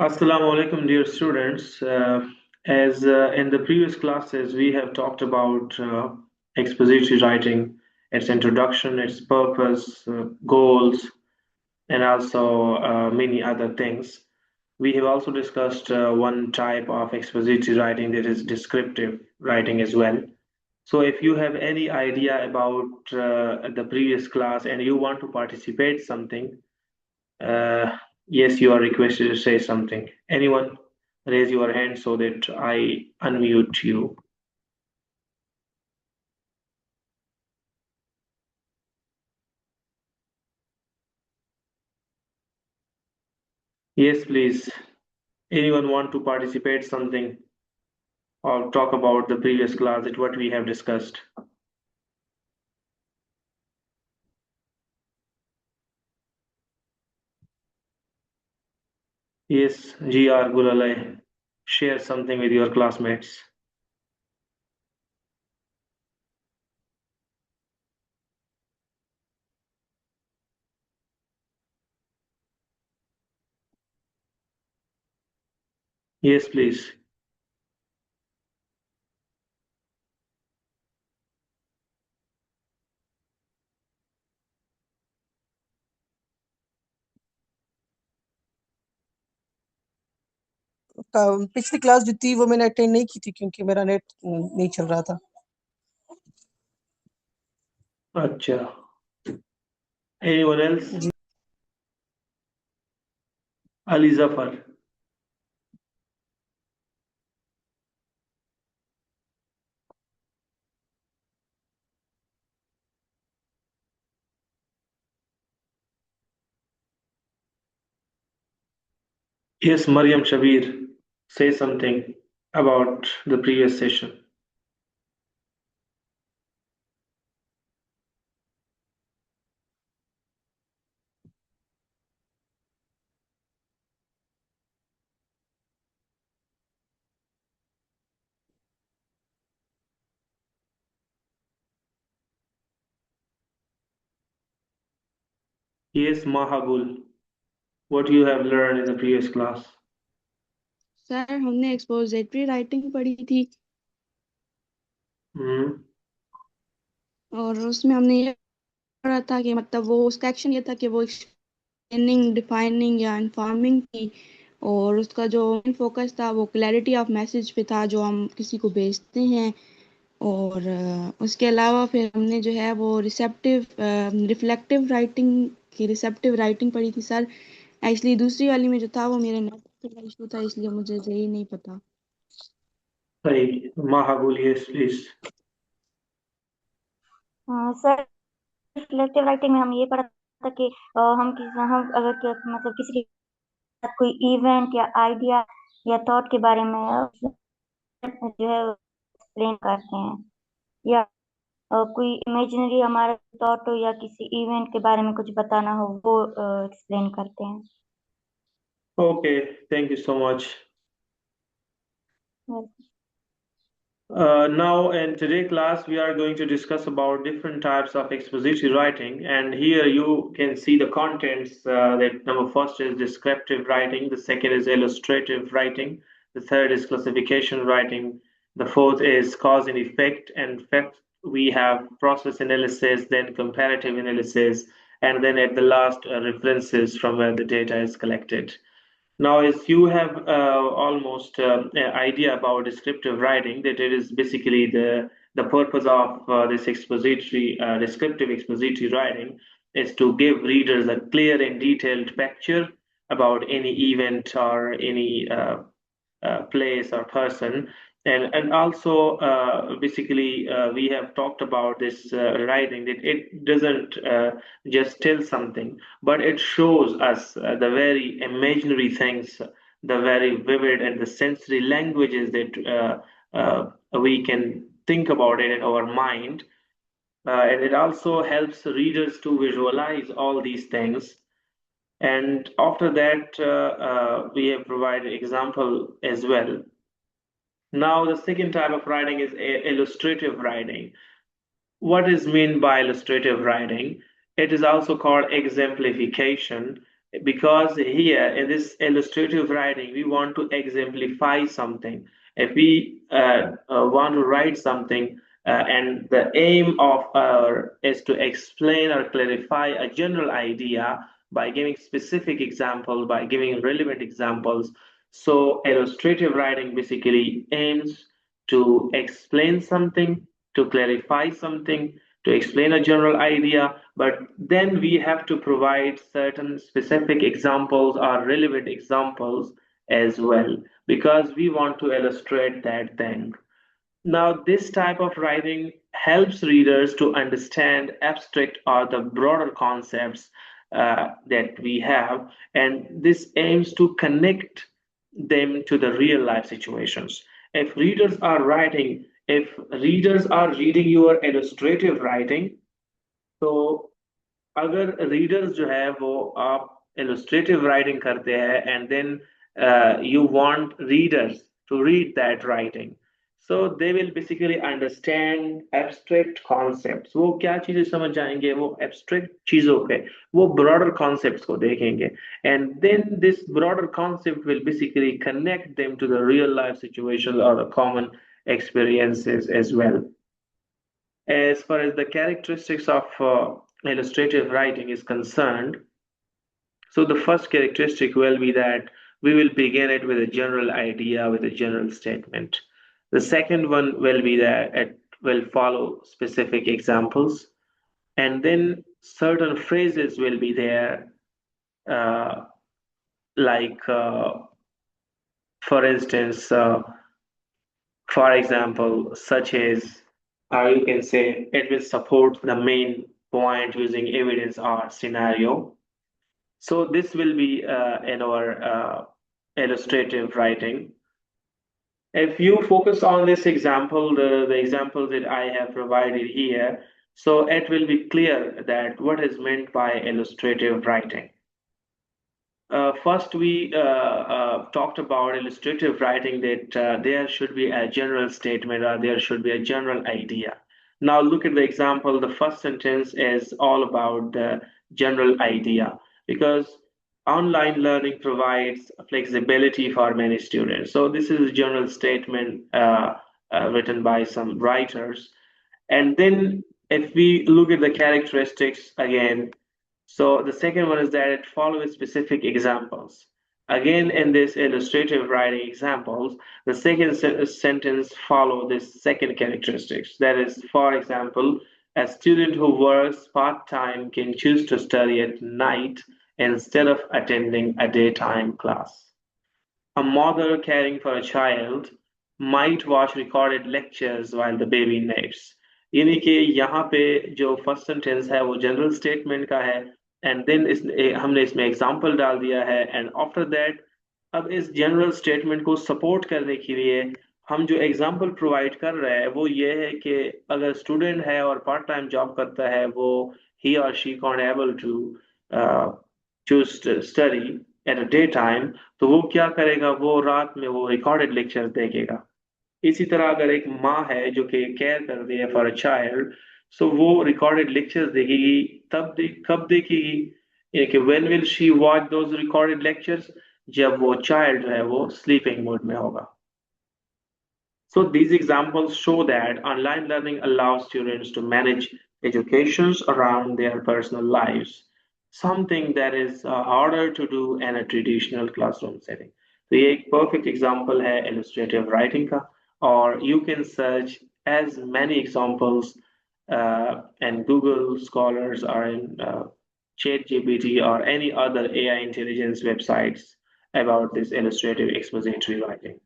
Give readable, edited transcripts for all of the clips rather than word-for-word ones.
Assalamu alaikum, dear students. As in the previous classes, we have talked about expository writing, its introduction, its purpose, goals, and also many other things. We have also discussed one type of expository writing, that is descriptive writing as well. So, if you have any idea about the previous class and you want to participate something, uh, yes, you are requested to say something. Anyone, raise your hand so that I unmute you. Yes, please. Anyone want to participate something or talk about the previous class that what we have discussed? Yes, GR Gulalai, share something with your classmates. Yes, please. पिछली class जो थी वो मैंने attend नहीं की थी क्योंकि मेरा नेट नहीं चल रहा था। अच्छा. Anyone else? Ji Ali Zafar. Yes, Mariam Shabir, say something about the previous session. Yes, Mahabul, what you have learned in the previous class. Sir हमने एक्सपोजिटरी राइटिंग पढ़ी थी Hmm. और उसमें हमने ये पढ़ा था कि मतलब वो उसका एक्शन ये था कि वो एक्सप्लेनिंग डिफाइनिंग या इन्फॉर्मिंग थी और उसका जो मेन फोकस था वो क्लैरिटी ऑफ मैसेज पे था जो हम किसी को भेजते हैं और उसके अलावा फिर हमने जो है वो रिफ्लेक्टिव राइटिंग की रिसेप्टिव राइटिंग पढ़ी थी सर। एक्चुअली दूसरी वाली में जो था वो मेरे नेट का इशू था इसलिए मुझे यही नहीं पता। Right. Mahabul, yes, please. Sir reflective writing में हम ये पढ़ा था कि हम अगर मतलब किसी के साथ कोई इवेंट या आइडिया या थॉट के बारे में जो है एक्सप्लेन करते हैं या कोई इमेजिनरी हमारा थॉट हो या किसी इवेंट के बारे में कुछ बताना हो वो एक्सप्लेन करते हैं। Okay, thank you so much. Yes. Now, in today's class, we are going to discuss about different types of expository writing. And here you can see the contents that number first is descriptive writing, the second is illustrative writing, the third is classification writing, the fourth is cause and effect, and fifth, we have process analysis, then comparative analysis, and then at the last, references from where the data is collected. Now, as you have almost an idea about descriptive writing, that it is basically the purpose of this expository, descriptive expository writing is to give readers a clear and detailed picture about any event or any place or person. And also basically we have talked about this writing that it doesn't just tell something, but it shows us the very imaginary things, the very vivid and the sensory languages that we can think about it in our mind. And it also helps readers to visualize all these things. And after that, we have provided example as well. Now, the second type of writing is illustrative writing. What is meant by illustrative writing? It is also called exemplification. because here in this illustrative writing we want to exemplify something. If we want to write something and the aim of our is to explain or clarify a general idea by giving specific examples, by giving relevant examples. So illustrative writing basically aims to explain something, to clarify something, to explain a general idea, but then we have to provide certain specific examples or relevant examples as well, because we want to illustrate that thing. Now, this type of writing helps readers to understand abstract or the broader concepts that we have, and this aims to connect them to the real life situations. If readers are reading your illustrative writing, so अगर readers जो है वो आप illustrative writing करते हैं and then you want readers to read that writing, so they will basically understand abstract concepts. वो क्या चीजें समझ जाएंगे, वो abstract चीजों के, वो broader concepts को देखेंगे, and then this broader concept will basically connect them to the real life situations or the common experiences as well. As far as the characteristics of illustrative writing is concerned, so the first characteristic will be that we will begin it with a general idea, with a general statement. The second one will be that it will follow specific examples, and then certain phrases will be there, uh, like, for instance, for example, such as, you can say it will support the main point using evidence or scenario. So this will be in our illustrative writing. If you focus on this example, the example that I have provided here, so it will be clear that what is meant by illustrative writing. First, we talked about illustrative writing, that there should be a general statement or there should be a general idea. Now, look at the example. The first sentence is all about the general idea, because online learning provides flexibility for many students. So, this is a general statement written by some writers. And then, if we look at the characteristics again, so the second one is that it follows specific examples. Again, in this illustrative writing examples, the second sentence follow this second characteristics. That is, for example, a student who works part-time can choose to study at night instead of attending a daytime class. A mother caring for a child might watch recorded lectures while the baby naps. यानी कि यहाँ पे जो first sentence है वो general statement का है, and then हमने इसमें एग्जांपल डाल दिया है, एंड आफ्टर दैट अब इस जनरल स्टेटमेंट को सपोर्ट करने के लिए हम जो एग्जांपल प्रोवाइड कर रहे हैं वो ये है कि अगर स्टूडेंट है और पार्ट टाइम जॉब करता है, वो ही और she can't able to choose study at a day time, तो वो क्या करेगा, वो रात में वो रिकॉर्डेड लेक्चर देखेगा. इसी तरह अगर एक माँ है जो कि केयर कर रही है फॉर अ चाइल्ड, सो वो रिकॉर्डेड लेक्चर्स देखेगी. कब देखेगी, यानी कि when will she watch those recorded lectures, जब वो चाइल्ड है वो स्लीपिंग मोड में होगा. So these examples show that online learning allows students to manage educations around their personal lives, something that is harder to do in a traditional classroom setting. तो ये एक perfect example है illustrative writing का, or you can search as many examples in Google Scholars or in ChatGPT or any other AI intelligence websites about this illustrative expository writing.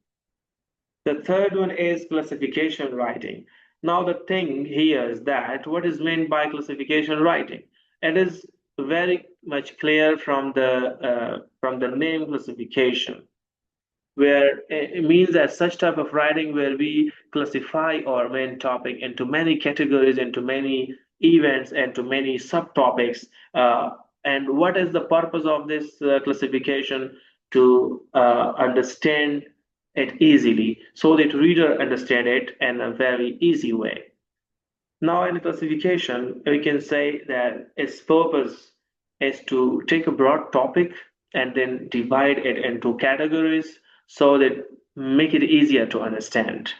The third one is classification writing. Now, the thing here is that what is meant by classification writing? It is very much clear from the name classification, where it means that such type of writing where we classify our main topic into many categories, into many events, and to many subtopics. And what is the purpose of this classification? To understand it easily, so that reader understand it in a very easy way. Now, in classification, we can say that its purpose is to take a broad topic and then divide it into categories so that make it easier to understand.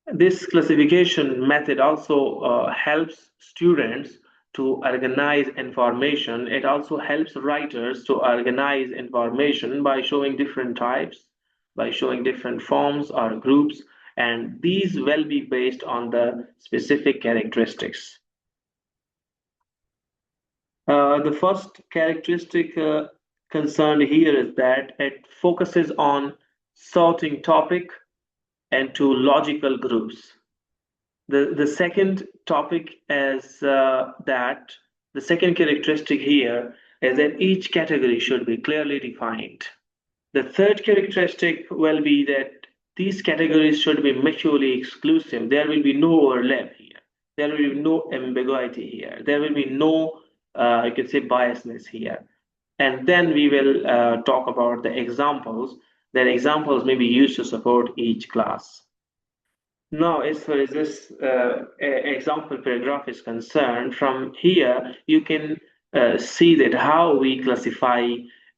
This classification method also helps students to organize information. It also helps writers to organize information by showing different types, by showing different forms or groups, and these will be based on the specific characteristics. The first characteristic concerned here is that it focuses on sorting topic into logical groups. The second topic is that the second characteristic here is that each category should be clearly defined. The third characteristic will be that these categories should be mutually exclusive. There will be no overlap here. There will be no ambiguity here. There will be no, you can say, biasness here. And then we will talk about the examples. That examples may be used to support each class. Now, as far as this example paragraph is concerned, from here you can see that how we classify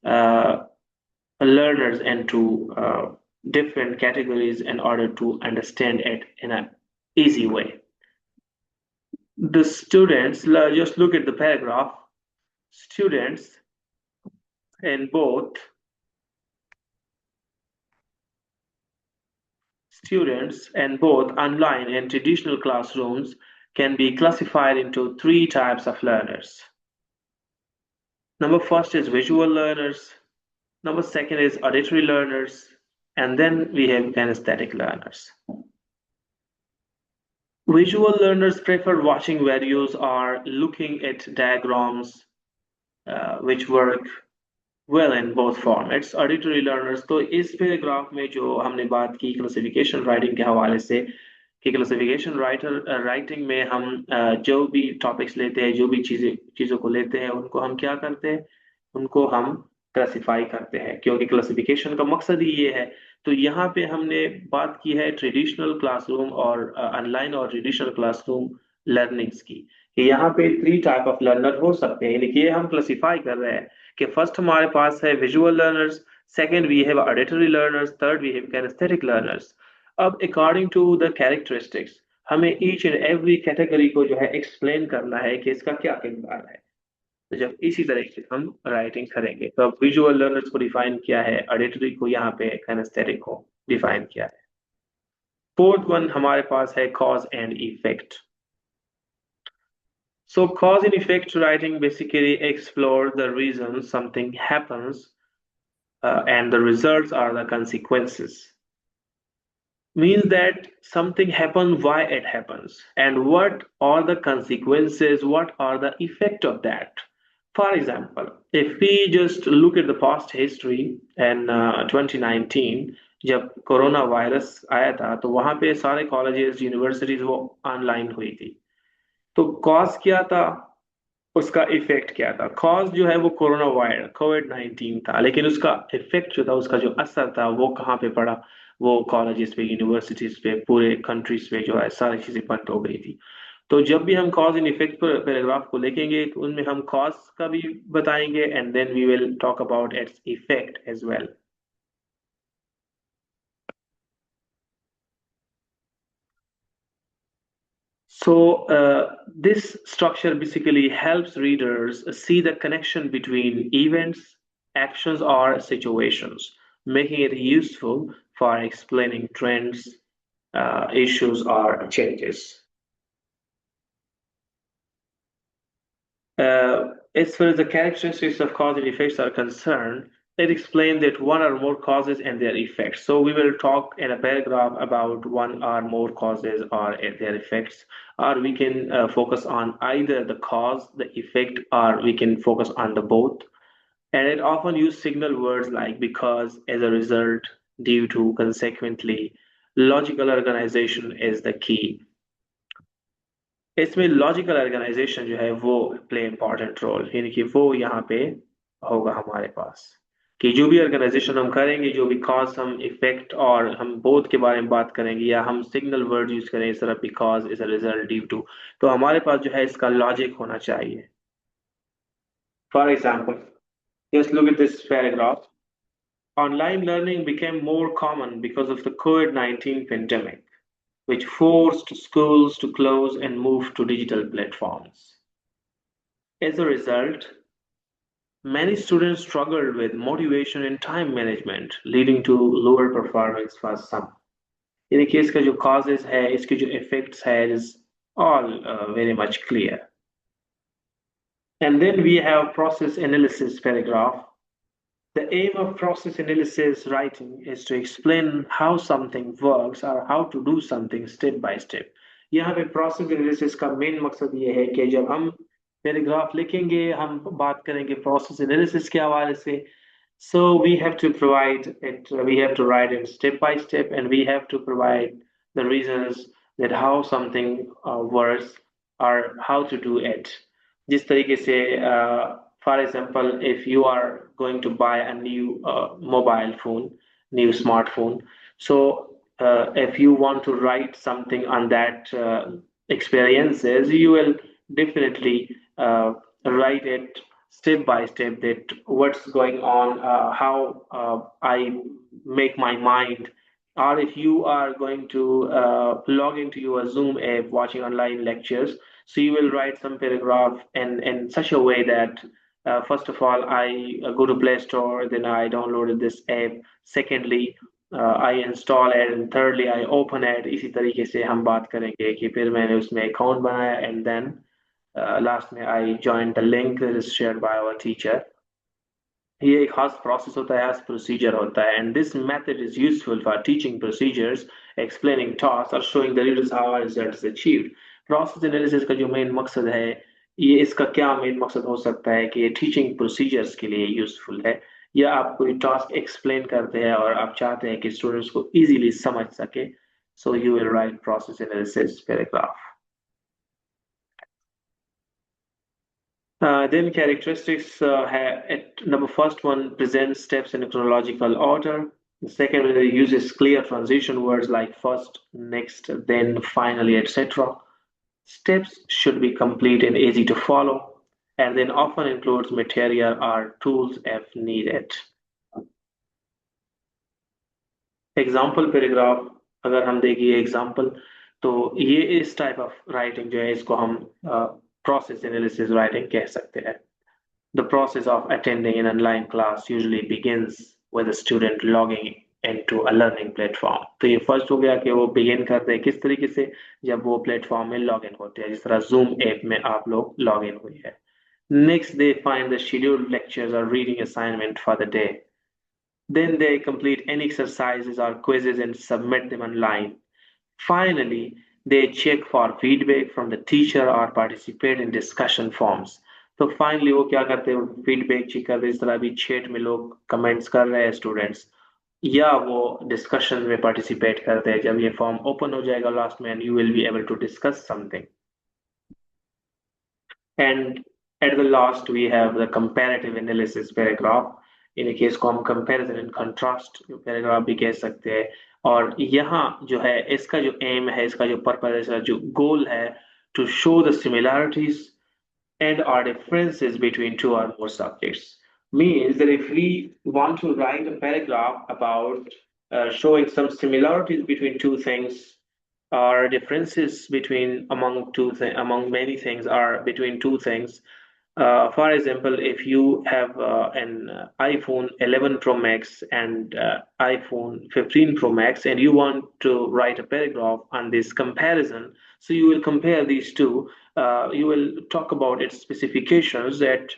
uh, learners into different categories in order to understand it in an easy way. The students, just look at the paragraph, students in both online and traditional classrooms can be classified into three types of learners. Number first is visual learners, number second is auditory learners, and then we have kinesthetic learners. Visual learners prefer watching videos or looking at diagrams which work well in both formats. Auditory learners, तो इस paragraph में जो हमने बात की classification writing के हवाले से कि क्लासिफिकेशन राइटिंग में हम जो भी टॉपिक्स लेते हैं, जो भी चीज़ों को लेते हैं, उनको हम क्या करते हैं, उनको हम क्लासिफाई करते हैं, क्योंकि क्लासिफिकेशन का मकसद ही ये है। तो यहाँ पे हमने बात की है ट्रेडिशनल क्लासरूम और ऑनलाइन और ट्रेडिशनल क्लासरूम लर्निंग्स की, कि यहाँ पे थ्री टाइप ऑफ लर्नर हो सकते हैं, यानी कि ये हम क्लासिफाई कर रहे हैं कि फर्स्ट हमारे पास है visual learners, second we have auditory learners, third we have kinesthetic learners. अब अकॉर्डिंग टू द कैरेक्टरिस्टिक्स हमें ईच एंड एवरी कैटेगरी को जो है एक्सप्लेन करना है कि इसका क्या किरदार है। तो जब इसी तरह से हम राइटिंग करेंगे तो अब विजुअल लर्नर्स को डिफाइन किया है, ऑडिटरी को यहाँ पे किनेस्थेटिक को डिफाइन किया है। फोर्थ वन हमारे पास है cause and effect. So cause and effect writing basically explore the reason something happens and the results are the consequences. Means that something happens, why it happens, and what are the consequences, what are the effect of that. For example, if we just look at the past history in 2019, जब corona virus आया था तो वहां पे सारे colleges universities वो online हुई थी। तो कॉज क्या था, उसका इफेक्ट क्या था। कॉज जो है वो कोरोना वायरस कोविड-19 था, लेकिन उसका इफेक्ट जो था, उसका जो असर था वो कहाँ पे पड़ा, वो कॉलेजेस पे, यूनिवर्सिटीज पे, पूरे कंट्रीज पे जो है सारी चीजें बंद हो गई थी। तो जब भी हम कॉज एंड इफेक्ट पर पैराग्राफ को लिखेंगे तो उनमें हम कॉज का भी बताएंगे and then we will talk about its effect as well. So this structure basically helps readers see the connection between events, actions, or situations, making it useful for explaining trends, issues, or changes. As far as the characteristics of cause and effects are concerned, it explains that one or more causes and their effects. So we will talk in a paragraph about one or more causes or their effects, or we can focus on either the cause, the effect, or we can focus on the both. And it often uses signal words like because, as a result, due to, consequently. Logical organization is the key. इसमें logical organisation जो है वो play important role, यानी कि वो यहाँ पे होगा हमारे पास कि जो भी ऑर्गेनाइजेशन हम करेंगे, जो भी कॉज हम इफेक्ट और हम बोथ के बारे में बात करेंगे, या हम सिग्नल वर्ड यूज करें इस तरह because is a result due to, तो हमारे पास जो है इसका लॉजिक होना चाहिए। For example, just look at this paragraph. Online learning became more common because of the COVID-19 pandemic, which forced schools to close and move to digital platforms. As a result, many students struggled with motivation and time management, leading to lower performance for some. यानी कि इसका जो causes है, इसके जो effects है, is all very much clear. And then we have process analysis paragraph. The aim of process analysis writing is to explain how something works or how to do something step by step. यहाँ पे process analysis का main मकसद ये है कि जब हम paragraph लिखेंगे हम बात करेंगे process analysis के हवाले से. So we have to provide it, we have to write it step by step, and we have to provide the reasons that how something works or how to do it. जिस तरीके से for example, if you are going to buy a new mobile phone, new smartphone, so if you want to write something on that experiences, you will definitely write it step by step that what's going on, how I make my mind. Or if you are going to log into your Zoom app watching online lectures, so you will write some paragraph in such a way that first of all, I go to Play Store, then I downloaded this app. Secondly, I install it, and thirdly, I open it. इसी तरीके से हम बात करेंगे कि फिर मैंने उसमें account बनाया, and then last में I joined the link that is shared by our teacher. ये एक खास process होता है, खास procedure होता है, and this method is useful for teaching procedures, explaining tasks, or showing the readers how a result is achieved. Process analysis का जो main मकसद है, ये इसका क्या मेन मकसद हो सकता है कि ये टीचिंग प्रोसीजर्स के लिए यूजफुल है, या आप कोई टास्क एक्सप्लेन करते हैं और आप चाहते हैं कि स्टूडेंट्स को इजीली समझ सके, so you will write process analysis paragraph. Then characteristics number first one presents steps in a chronological order. The second one uses clear transition words like first, next, then, finally, etc. Steps should be complete and easy to follow, and then often includes material or tools if needed. Example paragraph, अगर हम देखें example, तो ये इस type of writing जो है इसको हम process analysis writing कह सकते हैं. The process of attending an online class usually begins with a student logging into a learning platform. तो ये फर्स्ट हो गया कि वो begin करते हैं किस तरीके से, जब वो प्लेटफॉर्म में लॉग इन होते हैं, जिस तरह Zoom ऐप में आप लोग लॉग इन हुई है. Next, they find the scheduled lectures or reading assignment for the day. Then they complete any exercises or quizzes and submit them online. Finally, they check for feedback from the teacher or participate in discussion forums. तो finally वो क्या करते हैं, feedback check करते हैं, इस तरह भी चैट में लोग कमेंट्स कर रहे हैं स्टूडेंट्स, या वो डिस्कशन में पार्टिसिपेट करते हैं. जब ये फॉर्म ओपन हो जाएगा लास्ट में, you will be able to discuss something. And at the last we have the comparative analysis paragraph. इन केस को हम कंपैरिजन एंड कंट्रास्ट पैराग्राफ भी कह सकते हैं. और यहाँ जो है इसका जो एम है, इसका जो पर्पस है, इसका जो गोल है, to show the similarities and or differences between two or more subjects. Means that if we want to write a paragraph about showing some similarities between two things or differences between among many things or between two things. For example, if you have an iPhone 11 Pro Max and iPhone 15 Pro Max, and you want to write a paragraph on this comparison, so you will compare these two. You will talk about its specifications, that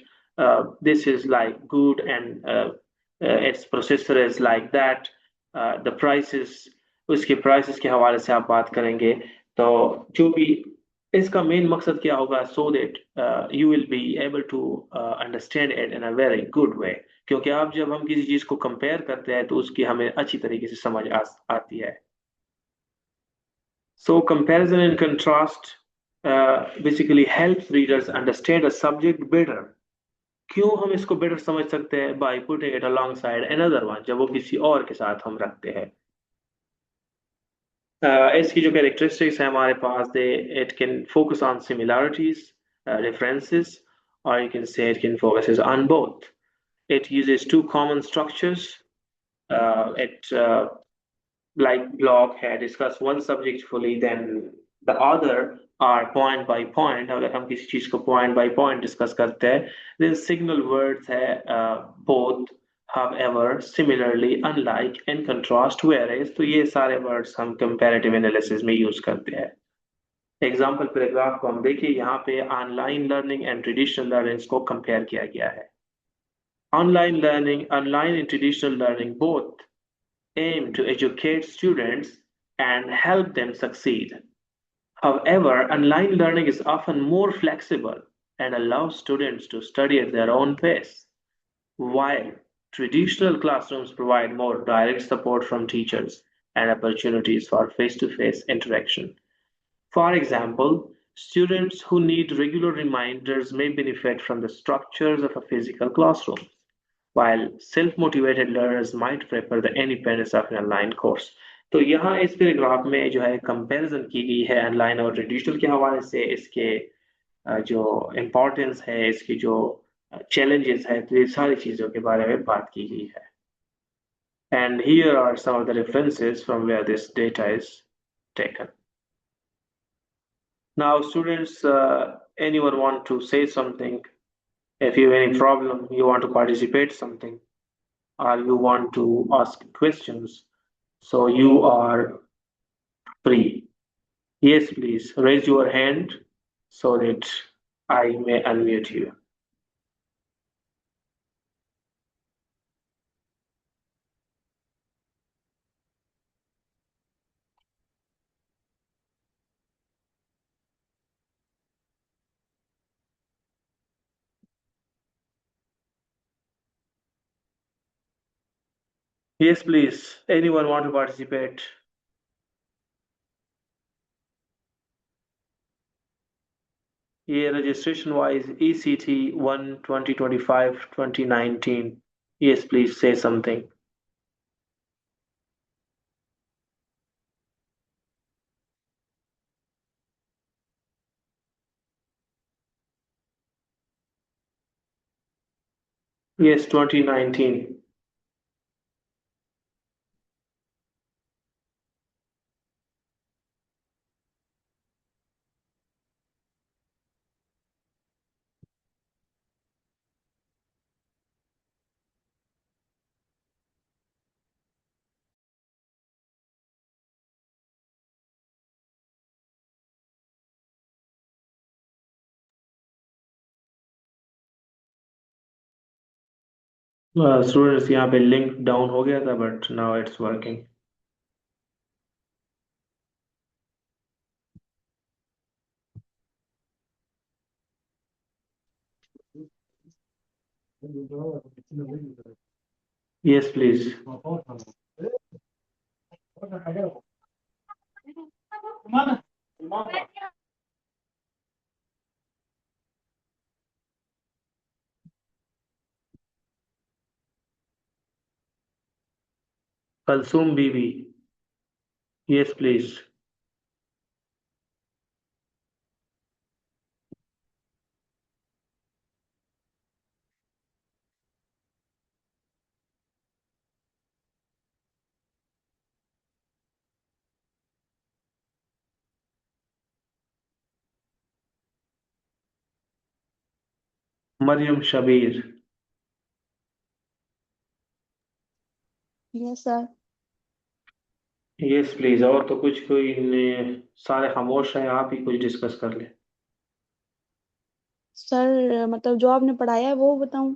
this is like good and its processor is like that. The prices, उसके prices के हवाले से आप बात करेंगे. तो जो भी इसका मेन मकसद क्या होगा, so that you will be able to understand it in a very good way. क्योंकि आप जब हम किसी चीज को कंपेयर करते हैं तो उसकी हमें अच्छी तरीके से समझ आती है. So comparison and contrast basically helps readers understand a subject better. क्यों हम इसको better समझ सकते हैं? By putting it alongside another one, जब वो किसी और के साथ हम रखते हैं. इसकी जो characteristics है हमारे पास, it can focus on similarities, differences, or you can say it can focuses on both. It uses two common structures. It like block है discuss one subject fully, then the other are point by point. अगर हम किसी चीज को point by point discuss करते हैं, then signal words है both, however, similarly, unlike, in contrast, whereas. तो ये सारे words हम comparative analysis में use करते हैं. एग्जाम्पल पैराग्राफ को हम देखिए, यहाँ पे online learning and traditional learning को कंपेयर किया गया है. Online and traditional learning both aim to educate students and help them succeed. However, online learning is often more flexible and allows students to study at their own pace, while traditional classrooms provide more direct support from teachers and opportunities for face-to-face interaction. For example, students who need regular reminders may benefit from the structures of a physical classroom, while self-motivated learners might prefer the independence of an online course. तो यहाँ इस paragraph में जो है comparison की गई है online और ट्रेडिशनल के हवाले से, इसके जो इम्पोर्टेंस है, इसकी जो challenges है, तो ये सारी चीज़ों के बारे में बात की गई है. And here are some of the references from where this data is taken. Now, students, anyone want to say something? If you have any problem, you want to participate something, or you want to ask questions, so you are free. Yes, please raise your hand so that I may unmute you. Yes, please. Anyone want to participate? Yeah, registration wise ECT 1 2025 2019. Yes, please say something. Yes, 2019. Students, यहाँ पे link down हो गया था, but now it's working. Yes, please. Kalsum Bibi. Yes, please. Mariam Shabir. Yes, sir. Yes, please. और तो कुछ कोई सारे खामोश हैं, आप ही कुछ डिस्कस कर ले. सर मतलब जो आपने पढ़ाया है वो बताऊं?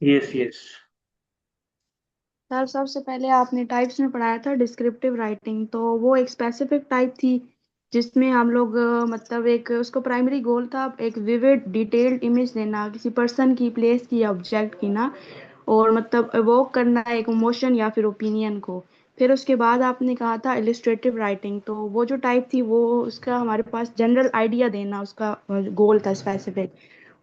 Yes, yes. सर सबसे पहले आपने टाइप्स में पढ़ाया था डिस्क्रिप्टिव राइटिंग, तो वो एक स्पेसिफिक टाइप थी जिसमें हम लोग मतलब एक उसको प्राइमरी गोल था एक विविड डिटेल्ड इमेज देना किसी पर्सन की, प्लेस की या ऑब्जेक्ट की ना, और मतलब एवोक करना एक इमोशन या फिर ओपिनियन को. फिर उसके बाद आपने कहा था इलिस्ट्रेटिव राइटिंग, तो वो जो टाइप थी वो उसका हमारे पास जनरल आइडिया देना उसका गोल था स्पेसिफिक.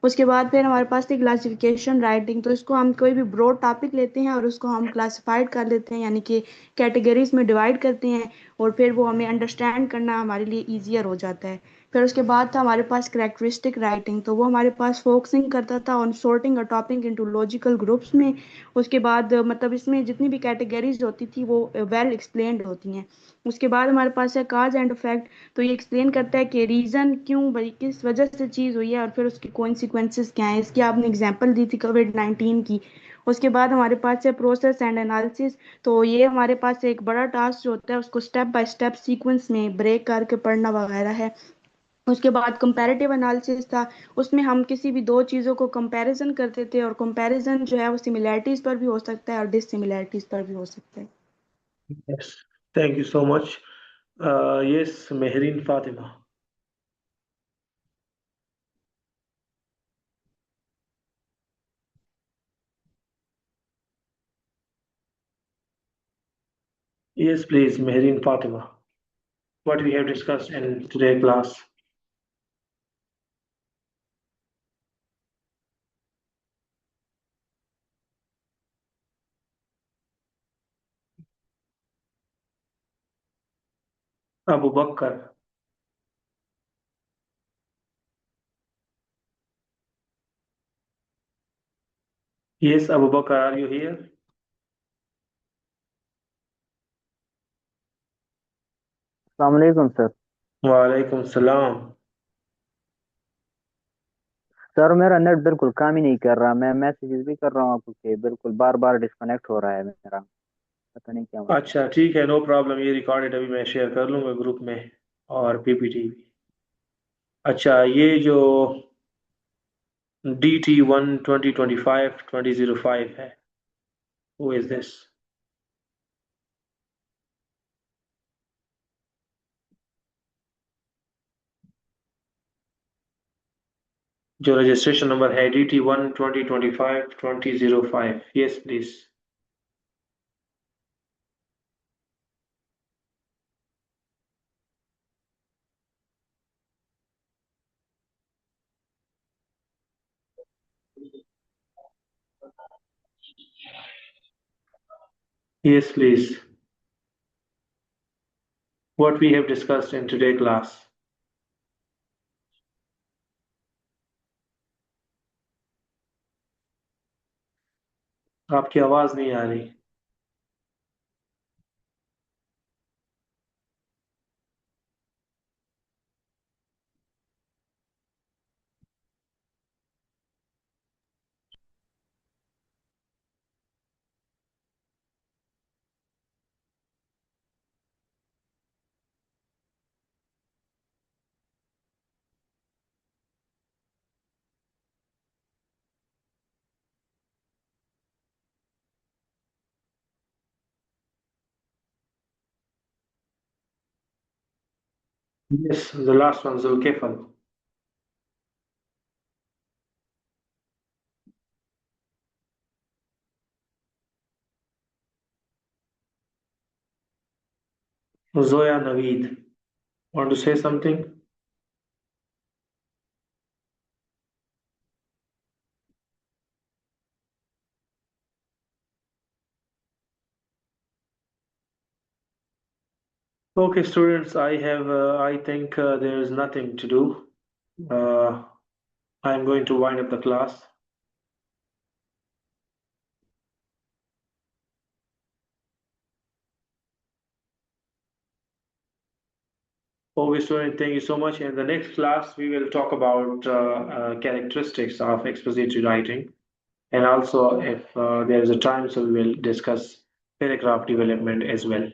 उसके बाद फिर हमारे पास थी क्लासिफिकेशन राइटिंग, तो इसको हम कोई भी ब्रॉड टॉपिक लेते हैं और उसको हम क्लासिफाइड कर लेते हैं, यानी कि कैटेगरीज में डिवाइड करते हैं, और फिर वो हमें अंडरस्टैंड करना हमारे लिए ईजियर हो जाता है. फिर उसके बाद था हमारे पास कैरेक्टरिस्टिक राइटिंग, तो वो हमारे पास फोकसिंग करता था on sorting a topic into logical groups में। उसके बाद मतलब इसमें जितनी भी कैटेगरीज होती थी वो वेल एक्सप्लेन्ड होती हैं। उसके बाद हमारे पास है काज एंड इफेक्ट, तो ये एक्सप्लेन करता है कि रीज़न क्यों भाई किस वजह से चीज़ हुई है और फिर उसके कॉन्सिक्वेंसेस क्या हैं। इसकी आपने एग्जांपल दी थी कोविड-19 की। उसके बाद हमारे पास है प्रोसेस एंड एनालिसिस, तो ये हमारे पास एक बड़ा टास्क जो होता है उसको स्टेप बाय स्टेप सीक्वेंस में ब्रेक करके पढ़ना वगैरह है। उसके बाद कंपैरेटिव एनालिसिस था, उसमें हम किसी भी दो चीज़ों को कंपैरिजन करते थे और कंपैरिजन जो है वो सिमिलैरिटीज़ पर भी हो सकता है और डिससिमिलैरिटीज़ पर भी हो सकता है। Yes, thank you so much. Yes, Mehreen Fatima. Yes, please, Mehreen Fatima. What we have discussed in today's class. Abu Bakr. Yes, Abu Bakr, are you here? अस्सलामुअलैकुम सर। Walaikum salam. सर मेरा net बिल्कुल काम ही नहीं कर रहा, मैं messages भी कर रहा हूँ आपको, बिल्कुल बार बार डिस्कनेक्ट हो रहा है मेरा, पता नहीं क्या मसला अच्छा ठीक है, नो प्रॉब्लम, ये रिकॉर्डेड अभी मैं शेयर कर लूंगा ग्रुप में और पीपीटी भी। अच्छा, ये जो DT1 2025-2005 है, who is this? जो रजिस्ट्रेशन नंबर है DT1 2025-2005। Yes please. Yes, please. What we have discussed in today's class. आपकी आवाज नहीं आ रही। Yes, the last one, Zulkifl. Zoya Naveed. Want to say something? Okay, students, I think there is nothing to do. I'm going to wind up the class. Okay, student, thank you so much. In the next class, we will talk about characteristics of expository writing. And also, if there is a time, so we will discuss paragraph development as well.